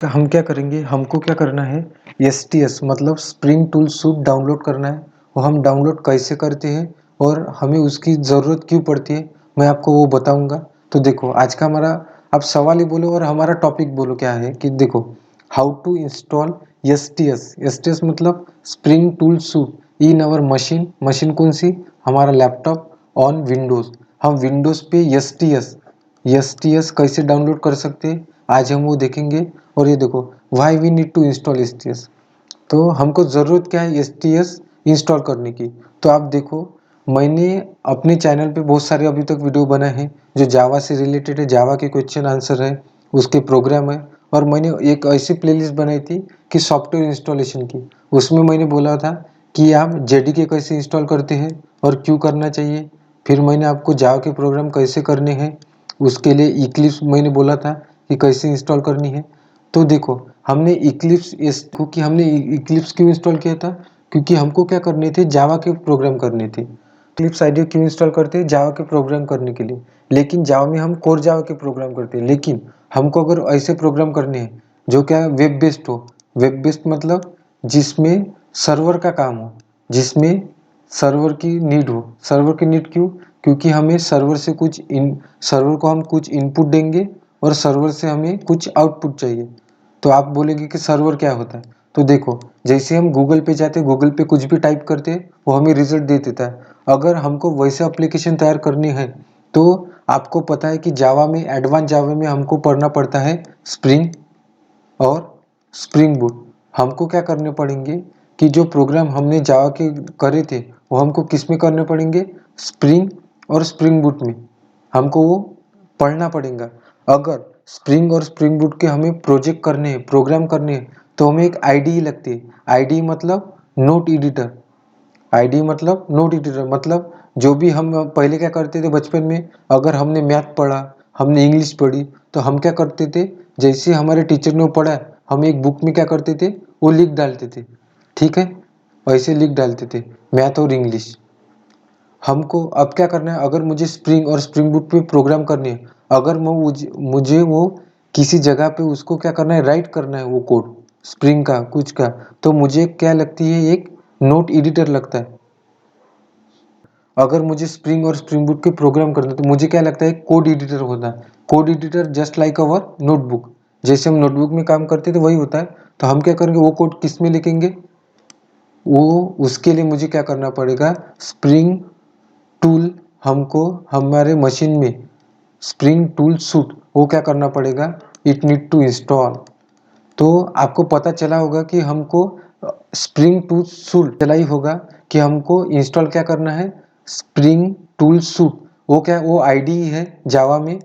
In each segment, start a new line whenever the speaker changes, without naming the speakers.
तो हम क्या करेंगे, हमको क्या करना है, एसटीएस मतलब स्प्रिंग टूल सूट डाउनलोड करना है। वो हम डाउनलोड कैसे करते हैं और हमें उसकी ज़रूरत क्यों पड़ती है, मैं आपको वो बताऊंगा। तो देखो आज का हमारा, आप सवाल ही बोलो और हमारा टॉपिक बोलो क्या है कि देखो, how to install STS. STS मतलब spring tool suite in our machine. Machine कौन सी, हमारा लैपटॉप ऑन विंडोज़। हम विंडोज़ पे एसटीएस कैसे डाउनलोड कर सकते हैं, आज हम वो देखेंगे। और ये देखो, why we need to install STS, तो हमको ज़रूरत क्या है एसटीएस इंस्टॉल करने की। तो आप देखो, मैंने अपने चैनल पे बहुत सारे अभी तक वीडियो बनाए हैं जो जावा से रिलेटेड है, जावा के क्वेश्चन आंसर है, उसके प्रोग्राम है। और मैंने एक ऐसी प्लेलिस्ट बनाई थी कि सॉफ्टवेयर इंस्टॉलेशन की, उसमें मैंने बोला था कि आप जेडीके कैसे इंस्टॉल करते हैं और क्यों करना चाहिए। फिर मैंने आपको जावा के प्रोग्राम कैसे करने हैं, उसके लिए इक्लिप्स मैंने बोला था कि कैसे इंस्टॉल करनी है। तो देखो, हमने इक्लिप्स क्योंकि हमने इक्लिप्स क्यों इंस्टॉल किया था, क्योंकि हमको क्या करने थे, जावा के प्रोग्राम करने थे। इक्लिप्स आईडिया क्यों इंस्टॉल करते हैं, जावा के प्रोग्राम करने के लिए। लेकिन जावा में हम कोर जावा के प्रोग्राम करते हैं, लेकिन हमको अगर ऐसे प्रोग्राम करने हैं जो क्या वेब बेस्ड हो। वेब बेस्ड मतलब जिसमें सर्वर का काम हो, जिसमें सर्वर की नीड हो। सर्वर की नीड क्यों, क्योंकि हमें सर्वर से सर्वर को हम कुछ इनपुट देंगे और सर्वर से हमें कुछ आउटपुट चाहिए। तो आप बोलेंगे कि सर्वर क्या होता है, तो देखो, जैसे हम गूगल पे जाते हैं, गूगल पे कुछ भी टाइप करते हैं वो हमें रिजल्ट दे देता है। अगर हमको वैसे एप्लीकेशन तैयार करनी है तो आपको पता है कि जावा में, एडवांस जावा में हमको पढ़ना पड़ता है स्प्रिंग और स्प्रिंग बूट। हमको क्या करने पड़ेंगे कि जो प्रोग्राम हमने जावा के करे थे वो हमको किस में करने पड़ेंगे, स्प्रिंग और स्प्रिंग बूट में हमको वो पढ़ना पड़ेगा। अगर स्प्रिंग और स्प्रिंग बूट के हमें प्रोजेक्ट करने हैं, प्रोग्राम करने हैं, तो हमें एक आईडी लगती है। आईडी मतलब नोट एडिटर। आईडी मतलब नोट एडिटर मतलब जो भी हम पहले क्या करते थे बचपन में, अगर हमने मैथ पढ़ा, हमने इंग्लिश पढ़ी, तो हम क्या करते थे, जैसे हमारे टीचर ने पढ़ा, हम एक बुक में क्या करते थे, वो लिख डालते थे। ठीक है, वैसे लिख डालते थे मैथ और इंग्लिश। हमको अब क्या करना है, अगर मुझे स्प्रिंग और स्प्रिंग बूट पे प्रोग्राम करने हैं, अगर मुझे वो किसी जगह पे उसको क्या करना है, राइट करना है वो कोड स्प्रिंग का कुछ का, तो मुझे क्या लगती है, एक नोट एडिटर लगता है। अगर मुझे स्प्रिंग और स्प्रिंग बूट के प्रोग्राम करना है तो मुझे क्या लगता है, कोड एडिटर होता है। Code editor just like our notebook, जैसे हम नोटबुक में काम करते थे वही होता है। तो हम क्या करेंगे, वो कोड किस में लिखेंगे, वो उसके लिए मुझे क्या करना पड़ेगा, स्प्रिंग टूल। हमको हमारे मशीन में स्प्रिंग टूल सूट वो क्या करना पड़ेगा, इट नीड टू इंस्टॉल। तो आपको पता चला होगा कि हमको स्प्रिंग टूल सूट चला ही होगा कि हमको इंस्टॉल क्या करना है, स्प्रिंग टूल सूट। वो क्या, वो आईडी है जावा में,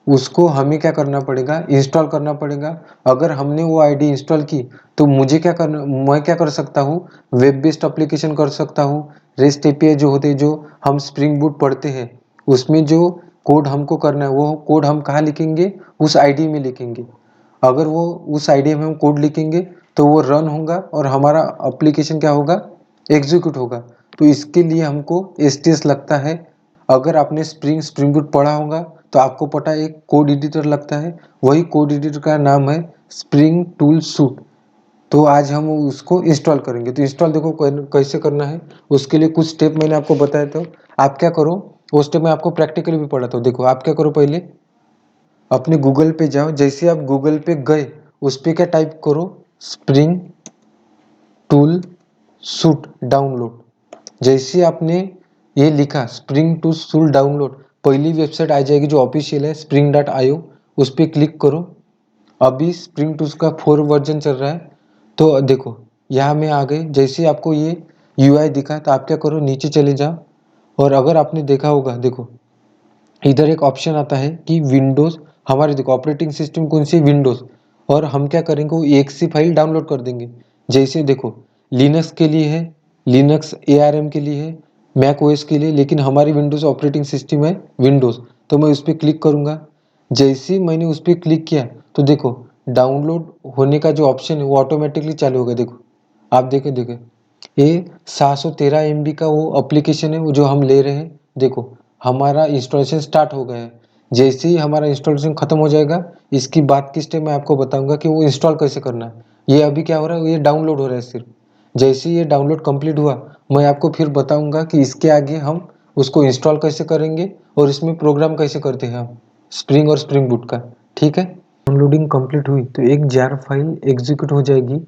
उसको हमें क्या करना पड़ेगा, इंस्टॉल करना पड़ेगा। अगर हमने वो आईडी इंस्टॉल की तो मुझे क्या करना, मैं क्या कर सकता हूँ, वेब बेस्ड एप्लीकेशन कर सकता हूँ। रेस्ट एपीआई जो होते हैं, जो हम स्प्रिंग बूट पढ़ते हैं, उसमें जो कोड हमको करना है वो कोड हम कहाँ लिखेंगे, उस आईडी में लिखेंगे। अगर वो उस आईडी में हम कोड लिखेंगे तो वो रन होगा और हमारा एप्लीकेशन क्या होगा, एग्जीक्यूट होगा। तो इसके लिए हमको एसटीएस लगता है। अगर आपने स्प्रिंग बूट पढ़ा होगा तो आपको पता है एक कोड एडिटर लगता है, वही कोड एडिटर का नाम है स्प्रिंग टूल सूट। तो आज हम उसको इंस्टॉल करेंगे। तो इंस्टॉल देखो कैसे करना है, उसके लिए कुछ स्टेप मैंने आपको बताया। तो आप क्या करो, वो स्टेप मैं आपको प्रैक्टिकली भी पढ़ाता हूँ। देखो आप क्या करो, पहले अपने गूगल पे जाओ। जैसे आप गूगल पे गए, उस पर क्या टाइप करो, स्प्रिंग टूल सूट डाउनलोड। जैसे आपने ये लिखा स्प्रिंग टू सूट डाउनलोड, पहली वेबसाइट आ जाएगी जो ऑफिशियल है spring.io, उस पर क्लिक करो। अभी स्प्रिंग टूल्स का 4 वर्जन चल रहा है। तो देखो यहाँ में आ गए, जैसे आपको ये यूआई दिखा तो आप क्या करो, नीचे चले जाओ। और अगर आपने देखा होगा, देखो इधर एक ऑप्शन आता है कि विंडोज़, हमारे देखो ऑपरेटिंग सिस्टम कौन सी, विंडोज़। और हम क्या करेंगे, वो एक्सी फाइल डाउनलोड कर देंगे। जैसे देखो लिनक्स के लिए है, लिनक्स एआरएम के लिए है, मैक ओएस के लिए, लेकिन हमारी विंडोज़ ऑपरेटिंग सिस्टम है विंडोज़। तो मैं उस पर क्लिक करूँगा। जैसे ही मैंने उस पर क्लिक किया तो देखो डाउनलोड होने का जो ऑप्शन है वो ऑटोमेटिकली चालू होगा। देखो आप देखे देखे, ये 713 MB का वो एप्लीकेशन है वो जो हम ले रहे हैं। देखो हमारा इंस्टॉलेशन स्टार्ट हो गया है। जैसे ही हमारा इंस्टॉलेशन खत्म हो जाएगा, इसकी बात की स्टेप मैं आपको बताऊंगा कि वो इंस्टॉल कैसे करना है। ये अभी क्या हो रहा है, ये डाउनलोड हो रहा है सिर्फ। जैसे ही ये डाउनलोड कंप्लीट हुआ, मैं आपको फिर बताऊंगा कि इसके आगे हम उसको इंस्टॉल कैसे करेंगे और इसमें प्रोग्राम कैसे करते हैं हम स्प्रिंग और स्प्रिंग बूट का। ठीक है, डाउनलोडिंग कंप्लीट हुई तो एक जार फाइल एग्जीक्यूट हो जाएगी।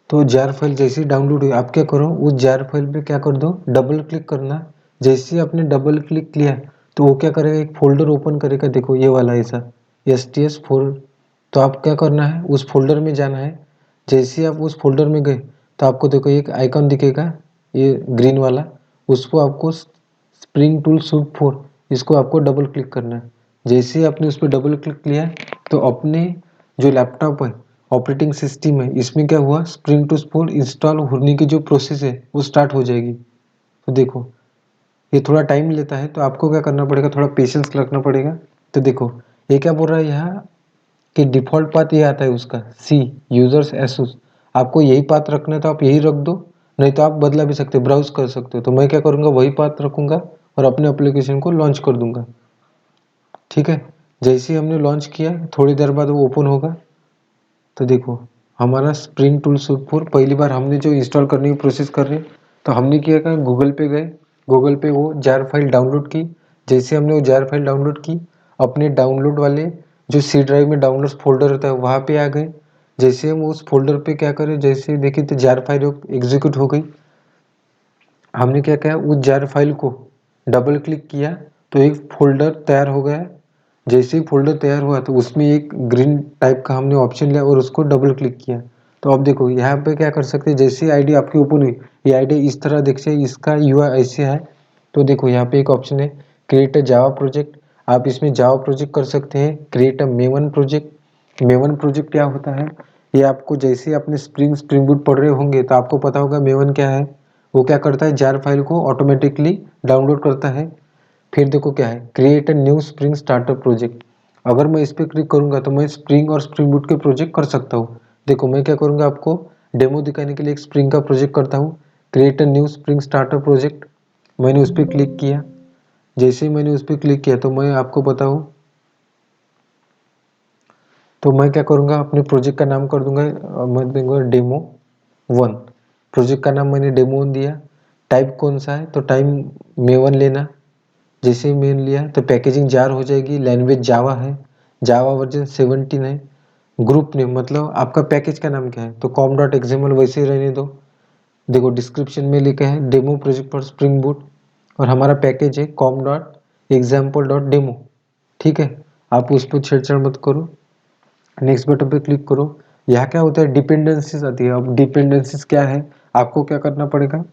तो जार फाइल जैसे ही डाउनलोड हुई, आप क्या करो, उस जार फाइल पे क्या कर दो, डबल क्लिक करना। जैसे ही आपने डबल क्लिक किया तो वो क्या करेगा, एक फोल्डर ओपन करेगा। देखो ये वाला ऐसा STS फोल्डर। तो आप क्या करना है, उस फोल्डर में जाना है। जैसे ही आप उस फोल्डर में गए तो आपको देखो एक आइकन दिखेगा, ये ग्रीन वाला। उसको आपको स्प्रिंग टूल सूट 4, इसको आपको डबल क्लिक करना है। जैसे ही आपने उस पर डबल क्लिक किया तो अपने जो लैपटॉप है, ऑपरेटिंग सिस्टम है, इसमें क्या हुआ, स्प्रिंग टू स्पूल इंस्टॉल होने की जो प्रोसेस है वो स्टार्ट हो जाएगी। तो देखो ये थोड़ा टाइम लेता है, तो आपको क्या करना पड़ेगा, थोड़ा पेशेंस रखना पड़ेगा। तो देखो ये क्या बोल रहा है यहाँ कि डिफ़ॉल्ट पाथ ये आता है उसका सी यूजर्स एसोस। आपको यही पाथ रखना है तो आप यही रख दो, नहीं तो आप बदला भी सकते हो, ब्राउज कर सकते हो। तो मैं क्या करूँगा, वही पाथ रखूँगा और अपने एप्लीकेशन को लॉन्च कर दूंगा। ठीक है, जैसे ही हमने लॉन्च किया थोड़ी देर बाद वो ओपन होगा। तो देखो हमारा स्प्रिंग टूल सूट 4 पहली बार हमने जो इंस्टॉल करने की प्रोसेस कर रहे हैं। तो हमने किया क्या, गूगल पे गए, गूगल पे वो जार फाइल डाउनलोड की। जैसे हमने वो जार फाइल डाउनलोड की, अपने डाउनलोड वाले जो सी ड्राइव में डाउनलोड फोल्डर रहता है वहाँ पे आ गए। जैसे हम उस फोल्डर पे क्या करें, जैसे देखिए तो जार फाइल एग्जीक्यूट हो गई। हमने क्या किया, उस जार फाइल को डबल क्लिक किया तो एक फोल्डर तैयार हो गया। जैसे ही फोल्डर तैयार हुआ तो उसमें एक ग्रीन टाइप का हमने ऑप्शन लिया और उसको डबल क्लिक किया। तो अब देखो यहाँ पे क्या कर सकते हैं, जैसे आईडी आपकी ओपन हुई, ये आईडी इस तरह दिख से, इसका UI ऐसे है। तो देखो यहाँ पे एक ऑप्शन है क्रिएट अ जावा प्रोजेक्ट। आप इसमें जावा प्रोजेक्ट कर सकते हैं, create a maven project. Maven project क्या होता है, ये आपको जैसे अपने स्प्रिंग बूट पढ़ रहे होंगे तो आपको पता होगा मेवन क्या है। वो क्या करता है, जार फाइल को ऑटोमेटिकली डाउनलोड करता है। फिर देखो क्या है, create a new spring starter project. अगर मैं इस पर क्लिक करूंगा तो मैं स्प्रिंग और स्प्रिंग बूट के प्रोजेक्ट कर सकता हूँ। देखो मैं क्या करूंगा, आपको डेमो दिखाने के लिए एक स्प्रिंग का प्रोजेक्ट करता हूँ। Create a new spring starter project, मैंने उस पर क्लिक किया। जैसे ही मैंने उस पर क्लिक किया तो मैं आपको बताऊँ, तो मैं क्या करूँगा, अपने प्रोजेक्ट का नाम कर दूंगा, मैं दूंगा डेमो 1। प्रोजेक्ट का नाम मैंने डेमो 1 दिया। टाइप कौन सा है, तो टाइप मेवन लेना। जैसे ही मेन लिया तो पैकेजिंग जार हो जाएगी, लैंग्वेज जावा है, जावा वर्जन 17 है। ग्रुप नेम मतलब आपका पैकेज का नाम क्या है, तो com.xml वैसे ही रहने दो। देखो डिस्क्रिप्शन में लिखा है demo project for spring boot और हमारा पैकेज है com.example.demo। ठीक है, आप उस पर छेड़छाड़ मत करो। नेक्स्ट बटन पे क्लिक करो। यहाँ क्या होता है, डिपेंडेंसीज आती है। अब डिपेंडेंसीज क्या है, आपको क्या करना पड़ेगा,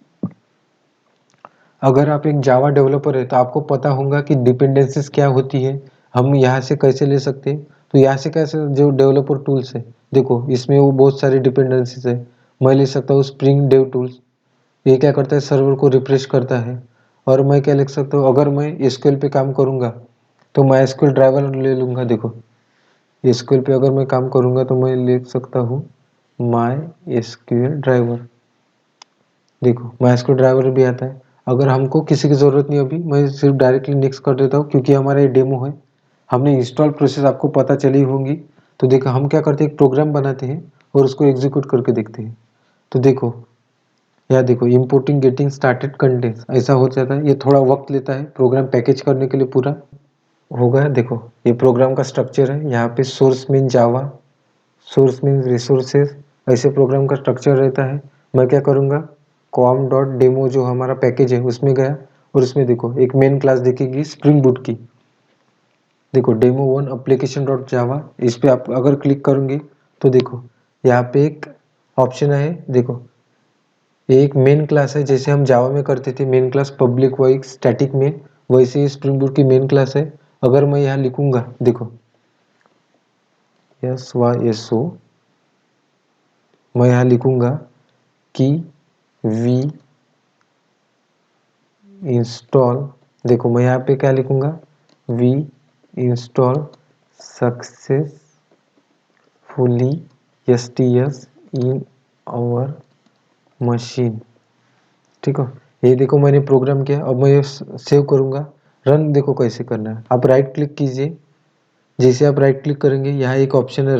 अगर आप एक जावा डेवलपर है तो आपको पता होगा कि डिपेंडेंसीज क्या होती है, हम यहाँ से कैसे ले सकते हैं। तो यहाँ से कैसे, जो डेवलपर टूल्स है देखो इसमें वो बहुत सारी डिपेंडेंसीज है। मैं ले सकता हूँ स्प्रिंग डेव टूल्स, ये क्या करता है, सर्वर को रिफ्रेश करता है। और मैं क्या लिख सकता हूँ, अगर मैं एसक्यूएल पे काम करूँगा तो मैं एसक्यूएल ड्राइवर ले लूँगा। देखो एसक्यूएल पे अगर मैं काम करूँगा तो मैं लिख सकता हूँ माई एसक्यूएल ड्राइवर। देखो माइस्क्रो ड्राइवर भी आता है। अगर हमको किसी की ज़रूरत नहीं अभी, मैं सिर्फ डायरेक्टली नेक्स्ट कर देता हूँ क्योंकि हमारा ये डेमो है। हमने इंस्टॉल प्रोसेस आपको पता चली होंगी। तो देखो हम क्या करते हैं, एक प्रोग्राम बनाते हैं और उसको एग्जीक्यूट करके देखते हैं। तो देखो यहाँ देखो इम्पोर्टिंग गेटिंग स्टार्टेड कंटेंट्स ऐसा हो जाता है। ये थोड़ा वक्त लेता है प्रोग्राम पैकेज करने के लिए, पूरा हो गया। देखो ये प्रोग्राम का स्ट्रक्चर है, यहाँ पे सोर्स मीन जावा, सोर्स मीन्स रिसोर्सेज, ऐसे प्रोग्राम का स्ट्रक्चर रहता है। मैं क्या करूँगा, com.demo जो हमारा पैकेज है उसमें गया और उसमें देखो एक मेन क्लास दिखेगी स्प्रिंग बूट की। देखो डेमो 1 एप्लीकेशन डॉट जावा, इस पे आप अगर क्लिक करोगे तो देखो यहाँ पे एक ऑप्शन है। देखो ये एक मेन क्लास है, जैसे हम जावा में करते थे main class public void static में, वैसे ही स्प्रिंग बूट की मेन क्लास है। अगर मैं यहाँ लिखूंगा, देखो SYSO, मैं यहाँ लिखूंगा कि वी इंस्टॉल, देखो मैं यहाँ पे क्या लिखूंगा, we install successfully STS in our machine. ठीक है, ये देखो मैंने प्रोग्राम किया। अब मैं ये सेव करूंगा। रन देखो कैसे करना है। आप राइट क्लिक कीजिए, जैसे आप राइट क्लिक करेंगे यहाँ एक ऑप्शन है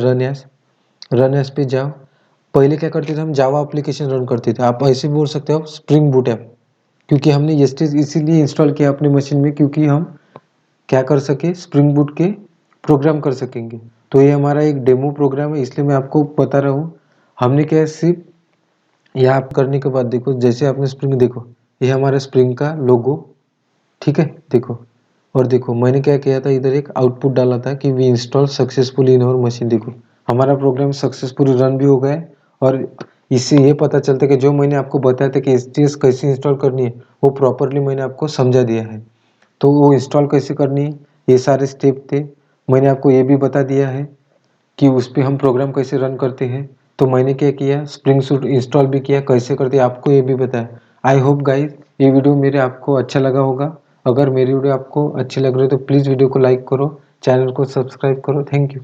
रन एज पे जाओ। पहले क्या करते थे हम, जावा एप्लीकेशन रन करते थे, आप ऐसे बोल सकते हो स्प्रिंग बूट ऐप, क्योंकि हमने ये स्टेज इसीलिए इंस्टॉल किया अपने मशीन में क्योंकि हम क्या कर सके, स्प्रिंग बूट के प्रोग्राम कर सकेंगे। तो ये हमारा एक डेमो प्रोग्राम है, इसलिए मैं आपको बता रहा हूँ। हमने क्या सिर्फ यहाँ करने के बाद देखो, जैसे आपने स्प्रिंग देखो, ये हमारा स्प्रिंग का लोगो, ठीक है देखो। और देखो मैंने क्या किया था, इधर एक आउटपुट डाला था कि we install successfully in our machine. देखो हमारा प्रोग्राम सक्सेसफुली रन भी हो गया है। और इससे ये पता चलता है कि जो मैंने आपको बताया था कि STS कैसे इंस्टॉल करनी है, वो प्रॉपरली मैंने आपको समझा दिया है। तो वो इंस्टॉल कैसे करनी है, ये सारे स्टेप थे। मैंने आपको ये भी बता दिया है कि उस पर हम प्रोग्राम कैसे रन करते हैं। तो मैंने क्या किया, स्प्रिंग सूट इंस्टॉल भी किया, कैसे करते हैं आपको ये भी बताया। आई होप गाइस ये वीडियो मेरे आपको अच्छा लगा होगा। अगर मेरी वीडियो आपको अच्छी लग रही है तो प्लीज़ वीडियो को लाइक करो, चैनल को सब्सक्राइब करो। Thank you.